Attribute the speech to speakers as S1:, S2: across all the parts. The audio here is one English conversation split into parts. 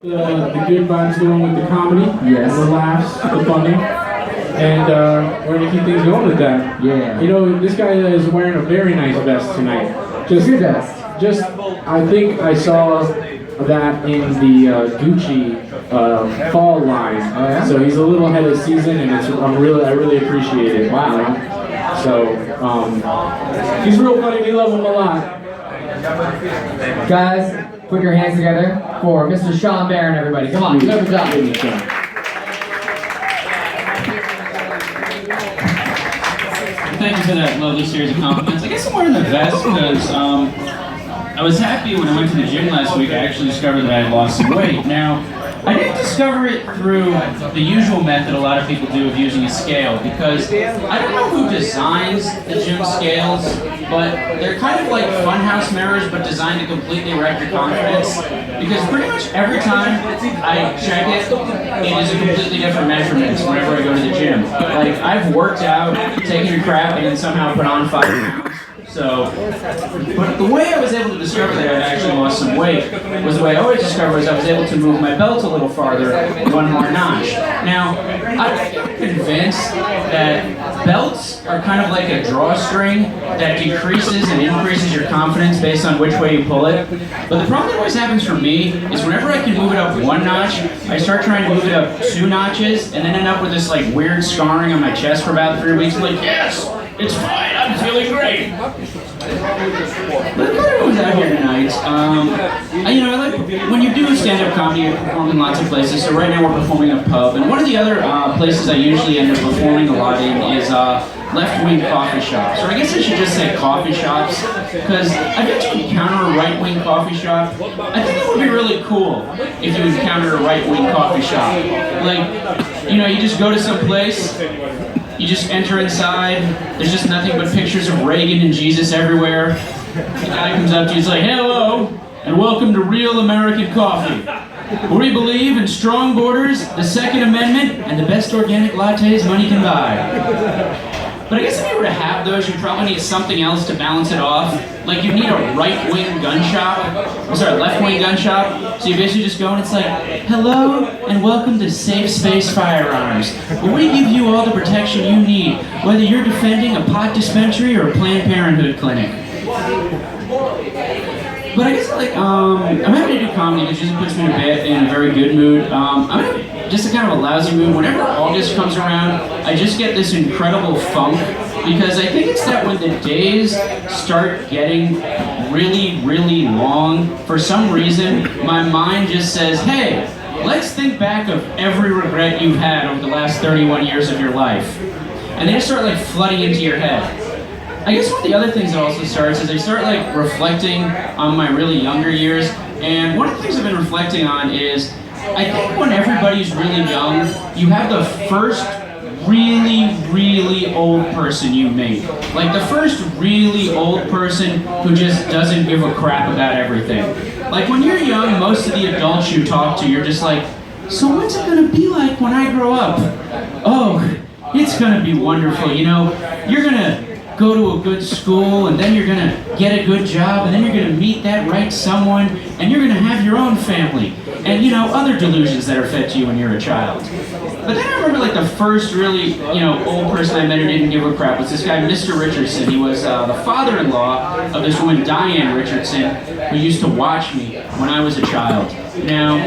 S1: The good vibes going with the comedy,
S2: yes,
S1: the laughs, the funny, and we're gonna keep things going with that.
S2: Yeah.
S1: You know, this guy is wearing a very nice vest tonight.
S2: Good vest.
S1: Just, I think I saw that in the Gucci fall line.
S2: Oh, yeah?
S1: So he's a little ahead of season, and I really appreciate it.
S2: Wow.
S1: You know? So he's real funny. We love him a lot.
S2: Guys, put your hands together for Mr. Shawn Barron, everybody. Come on, good job.
S3: Thank you for that lovely series of compliments. I guess I'm wearing the vest because I was happy when I went to the gym last week. I actually discovered that I had lost some weight. Now, I didn't discover it through the usual method a lot of people do of using a scale, because I don't know who designs the gym scales, but they're kind of like funhouse mirrors, but designed to completely wreck your confidence. Because pretty much every time I check it, it is a completely different measurement whenever I go to the gym. Like, I've worked out, taken a crap, and then somehow put on 5 pounds. So, but the way I was able to discover that I'd actually lost some weight was the way I always discover is I was able to move my belt a little farther, one more notch. Now, I'm convinced that belts are kind of like a drawstring that decreases and increases your confidence based on which way you pull it. But the problem that always happens for me is whenever I can move it up 1 notch, I start trying to move it up 2 notches and then end up with this like weird scarring on my chest for about 3 weeks. I'm like, yes, it's fine, I'm feeling great. But I was out here tonight. I like when you do stand-up comedy, you perform in lots of places. So right now we're performing at a pub, and one of the other places I usually end up performing a lot in is left-wing coffee shops. Or I guess I should just say coffee shops, because I've yet to encounter a right-wing coffee shop. I think it would be really cool if you encountered a right-wing coffee shop. Like, you just go to some place. You just enter inside, there's just nothing but pictures of Reagan and Jesus everywhere. The guy comes up to you, he's like, hello, and welcome to Real American Coffee, where we believe in strong borders, the Second Amendment, and the best organic lattes money can buy. But I guess if you were to have those, you'd probably need something else to balance it off. Like, you'd need a right-wing gun shop. Left-wing gun shop. So you basically just go and it's like, hello, and welcome to Safe Space Firearms, where we give you all the protection you need, whether you're defending a pot dispensary or a Planned Parenthood clinic. But I guess, I'm happy to do comedy, which usually puts me to bed in a very good mood. I'm just a kind of a lousy mood. Whenever August comes around, I just get this incredible funk, because I think it's that when the days start getting really, really long, for some reason, my mind just says, hey, let's think back of every regret you've had over the last 31 years of your life. And they just start flooding into your head. I guess one of the other things that also starts is I start reflecting on my really younger years, and one of the things I've been reflecting on is I think when everybody's really young, you have the first really, really old person you meet. Like the first really old person who just doesn't give a crap about everything. Like when you're young, most of the adults you talk to, you're just like, so what's it gonna be like when I grow up? Oh, it's gonna be wonderful, you're gonna go to a good school, and then you're gonna get a good job, and then you're gonna meet that right someone, and you're gonna have your own family, and other delusions that are fed to you when you're a child. But then I remember the first really, old person I met who didn't give a crap was this guy, Mr. Richardson. He was the father-in-law of this woman, Diane Richardson, who used to watch me when I was a child. Now,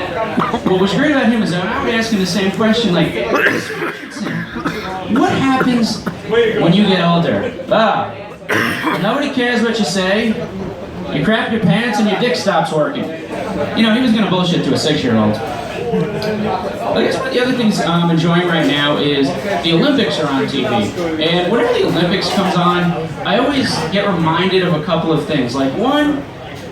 S3: what was great about him is that I would ask him the same question, like, Mr. Richardson, what happens when you get older? Nobody cares what you say. You crap your pants and your dick stops working. He was gonna bullshit to a 6-year-old. I guess one of the other things I'm enjoying right now is the Olympics are on TV. And whenever the Olympics comes on, I always get reminded of a couple of things. Like one,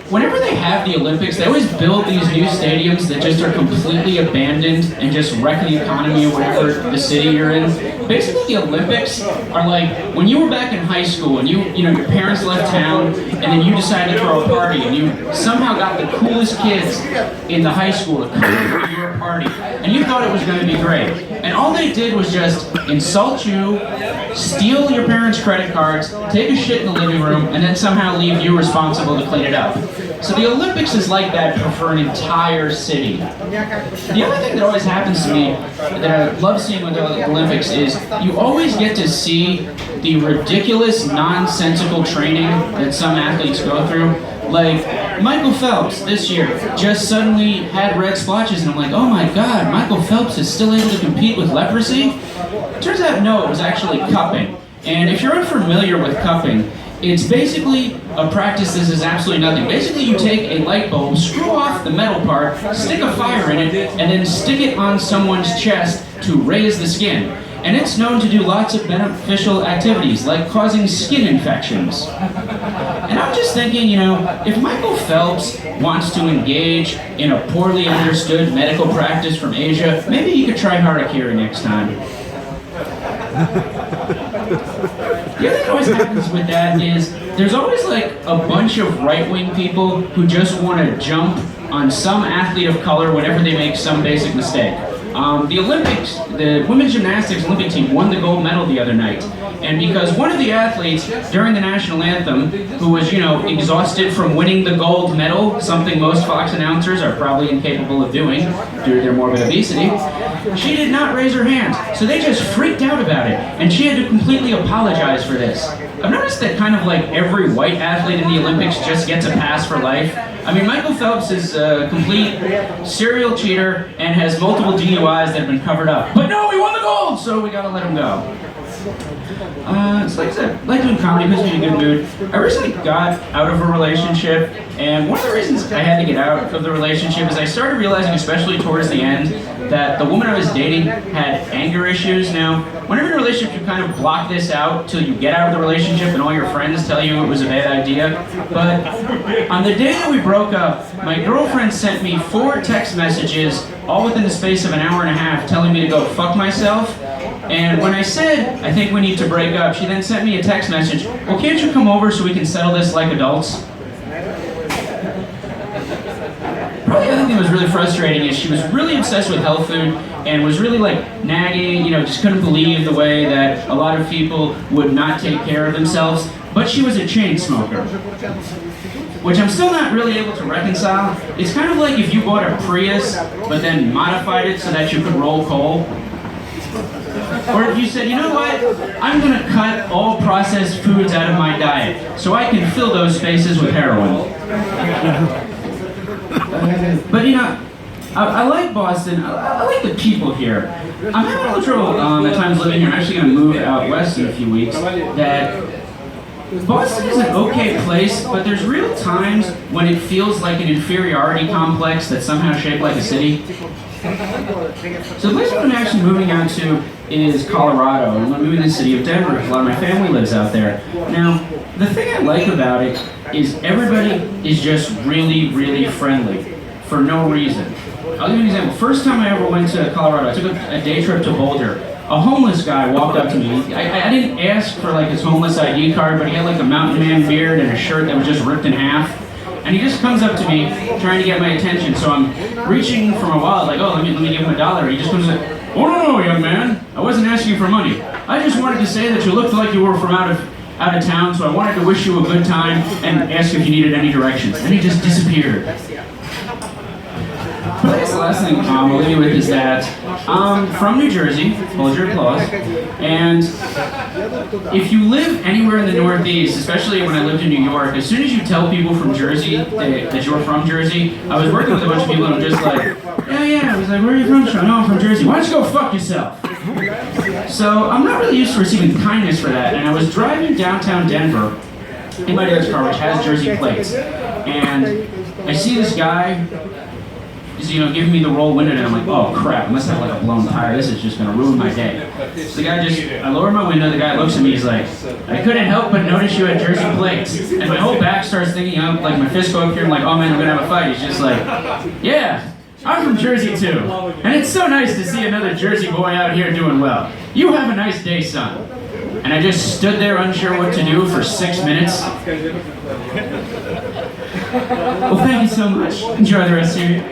S3: whenever they have the Olympics, they always build these new stadiums that just are completely abandoned and just wreck the economy of whatever the city you're in. Basically, the Olympics are like when you were back in high school and your parents left town and then you decided to throw a party and you somehow got the coolest kids in the high school to come to your party and you thought it was going to be great. And all they did was just insult you, steal your parents' credit cards, take a shit in the living room, and then somehow leave you responsible to clean it up. So the Olympics is like that, but for an entire city. The other thing that always happens to me that I love seeing with the Olympics is you always get to see the ridiculous, nonsensical training that some athletes go through. Like, Michael Phelps this year just suddenly had red splotches, and I'm like, oh my god, Michael Phelps is still able to compete with leprosy? Turns out, no, it was actually cupping. And if you're unfamiliar with cupping, it's basically a practice that is absolutely nothing. Basically, you take a light bulb, screw off the metal part, stick a fire in it, and then stick it on someone's chest to raise the skin. And it's known to do lots of beneficial activities, like causing skin infections. And I'm just thinking, you know, if Michael Phelps wants to engage in a poorly understood medical practice from Asia, maybe he could try harakiri next time. The other thing that always happens with that is there's always like a bunch of right-wing people who just want to jump on some athlete of color whenever they make some basic mistake. The Olympics, the women's gymnastics Olympic team won the gold medal the other night. And because one of the athletes during the national anthem, who was, you know, exhausted from winning the gold medal, something most Fox announcers are probably incapable of doing due to their morbid obesity, she did not raise her hand. So they just freaked out about it. And she had to completely apologize for this. I've noticed that kind of like every white athlete in the Olympics just gets a pass for life. I mean, Michael Phelps is a complete serial cheater and has multiple DUIs that have been covered up. But no, we won the gold, so we gotta let him go. So like I said, I like doing comedy, puts me in a good mood. I recently got out of a relationship, and one of the reasons I had to get out of the relationship is I started realizing, especially towards the end, that the woman I was dating had anger issues. Now, whenever you're in a relationship, you kind of block this out till you get out of the relationship and all your friends tell you it was a bad idea. But on the day that we broke up, my girlfriend sent me 4 text messages, all within the space of an hour and a half, telling me to go fuck myself. And when I said, I think we need to break up, she then sent me a text message, well, can't you come over so we can settle this like adults? Probably the other thing that was really frustrating is she was really obsessed with health food and was really like nagging, you know, just couldn't believe the way that a lot of people would not take care of themselves, but she was a chain smoker, which I'm still not really able to reconcile. It's kind of like if you bought a Prius, but then modified it so that you could roll coal. Or if you said, you know what, I'm going to cut all processed foods out of my diet so I can fill those spaces with heroin. But you know, I like Boston. I like the people here. I'm having a little trouble at times living here. I'm actually going to move out west in a few weeks. That Boston is an okay place, but there's real times when it feels like an inferiority complex that's somehow shaped like a city. So the place I'm actually moving out to is Colorado, and I'm moving to the city of Denver because a lot of my family lives out there. Now, the thing I like about it is everybody is just really, really friendly for no reason. I'll give you an example. First time I ever went to Colorado, I took a day trip to Boulder. A homeless guy walked up to me. I didn't ask for like his homeless ID card, but he had like a mountain man beard and a shirt that was just ripped in half. And he just comes up to me, trying to get my attention. So I'm reaching for my wallet, like, oh, let me give him $1. He just comes like, oh no, young man, I wasn't asking for money. I just wanted to say that you looked like you were from out of town, so I wanted to wish you a good time and ask if you needed any directions. And he just disappeared. But I guess the last thing I'll leave you with is that I'm from New Jersey, hold your applause, and if you live anywhere in the Northeast, especially when I lived in New York, as soon as you tell people from Jersey that you're from Jersey, I was working with a bunch of people and I'm just like, yeah, I was like, where are you from, Shawn? No, I'm from Jersey. Why don't you go fuck yourself? So I'm not really used to receiving kindness for that, and I was driving downtown Denver in my dad's car, which has Jersey plates, and I see this guy, he's, you know, giving me the roll window, and I'm like, oh crap, I must have like a blown tire, this is just gonna ruin my day. So the guy I lower my window, the guy looks at me, he's like, I couldn't help but notice you had Jersey plates. And my whole back starts thinking, like my fist go up here, I'm like, oh man, we're gonna have a fight. He's just like, yeah, I'm from Jersey too. And it's so nice to see another Jersey boy out here doing well. You have a nice day, son. And I just stood there unsure what to do for 6 minutes. Well, thank you so much. Enjoy the rest of your